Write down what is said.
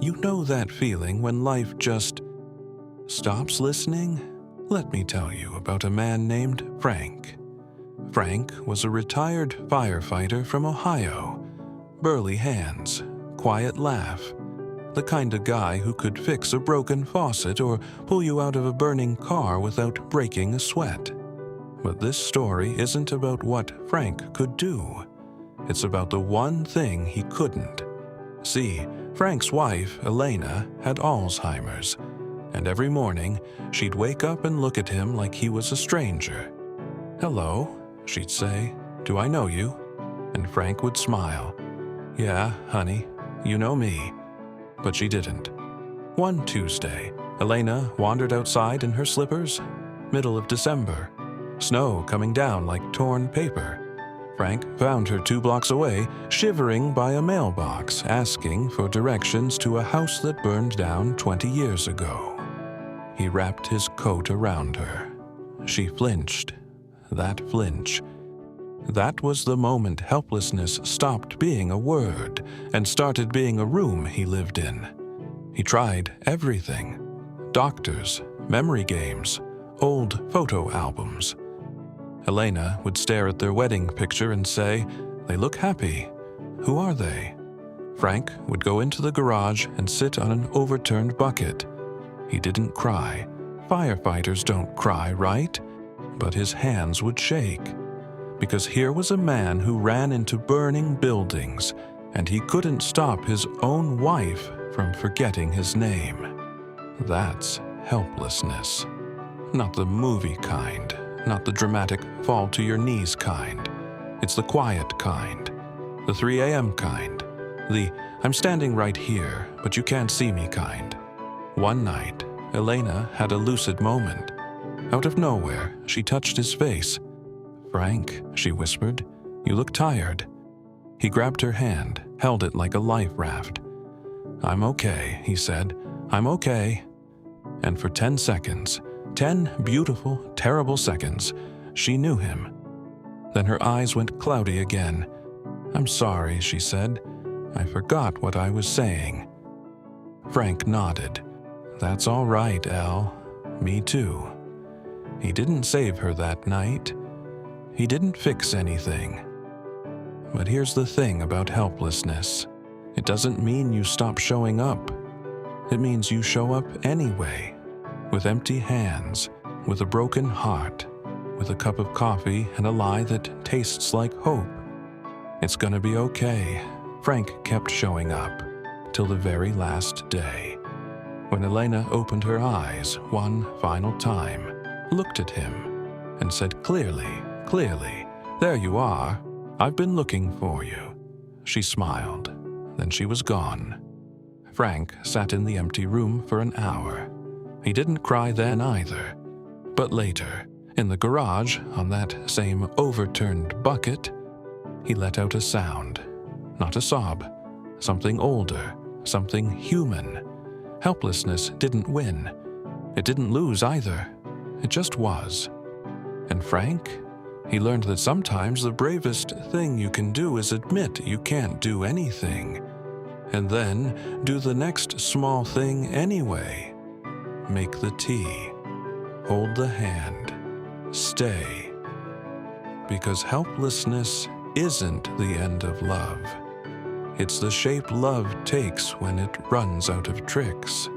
You know that feeling when life just stops listening? Let me tell you about a man named Frank. Frank was a retired firefighter from Ohio. Burly hands, quiet laugh, the kind of guy who could fix a broken faucet or pull you out of a burning car without breaking a sweat. But this story isn't about what Frank could do. It's about the one thing he couldn't. See, Frank's wife, Elena, had Alzheimer's, and every morning she'd wake up and look at him like he was a stranger. "Hello," she'd say. "Do I know you?" And Frank would smile. "Yeah, honey, you know me." But she didn't. One Tuesday, Elena wandered outside in her slippers. Middle of December. Snow coming down like torn paper. Frank found her 2 blocks away, shivering by a mailbox, asking for directions to a house that burned down 20 years ago. He wrapped his coat around her. She flinched. That flinch. That was the moment helplessness stopped being a word and started being a room he lived in. He tried everything. Doctors, memory games, old photo albums. Elena would stare at their wedding picture and say, "They look happy. Who are they?" Frank would go into the garage and sit on an overturned bucket. He didn't cry. Firefighters don't cry, right? But his hands would shake. Because here was a man who ran into burning buildings, and he couldn't stop his own wife from forgetting his name. That's helplessness. Not the movie kind. Not the dramatic fall-to-your-knees kind. It's the quiet kind. The 3 a.m. kind. The "I'm standing right here, but you can't see me" kind. One night, Elena had a lucid moment. Out of nowhere, she touched his face. "Frank," she whispered, "you look tired." He grabbed her hand, held it like a life raft. "I'm okay," he said. "I'm okay." And for 10 seconds, 10 beautiful, terrible seconds, she knew him. Then her eyes went cloudy again. "I'm sorry," she said. "I forgot what I was saying." Frank nodded. "That's all right, Elle. Me too." He didn't save her that night. He didn't fix anything. But here's the thing about helplessness. It doesn't mean you stop showing up. It means you show up anyway. With empty hands, with a broken heart, with a cup of coffee and a lie that tastes like hope. It's gonna be okay. Frank kept showing up, till the very last day. When Elena opened her eyes one final time, looked at him, and said clearly, "There you are. I've been looking for you." She smiled. Then she was gone. Frank sat in the empty room for an hour. He didn't cry then either. But later, in the garage, on that same overturned bucket, he let out a sound. Not a sob. Something older. Something human. Helplessness didn't win. It didn't lose either. It just was. And Frank? He learned that sometimes the bravest thing you can do is admit you can't do anything. And then do the next small thing anyway. Make the tea. Hold the hand. Stay. Because helplessness isn't the end of love. It's the shape love takes when it runs out of tricks.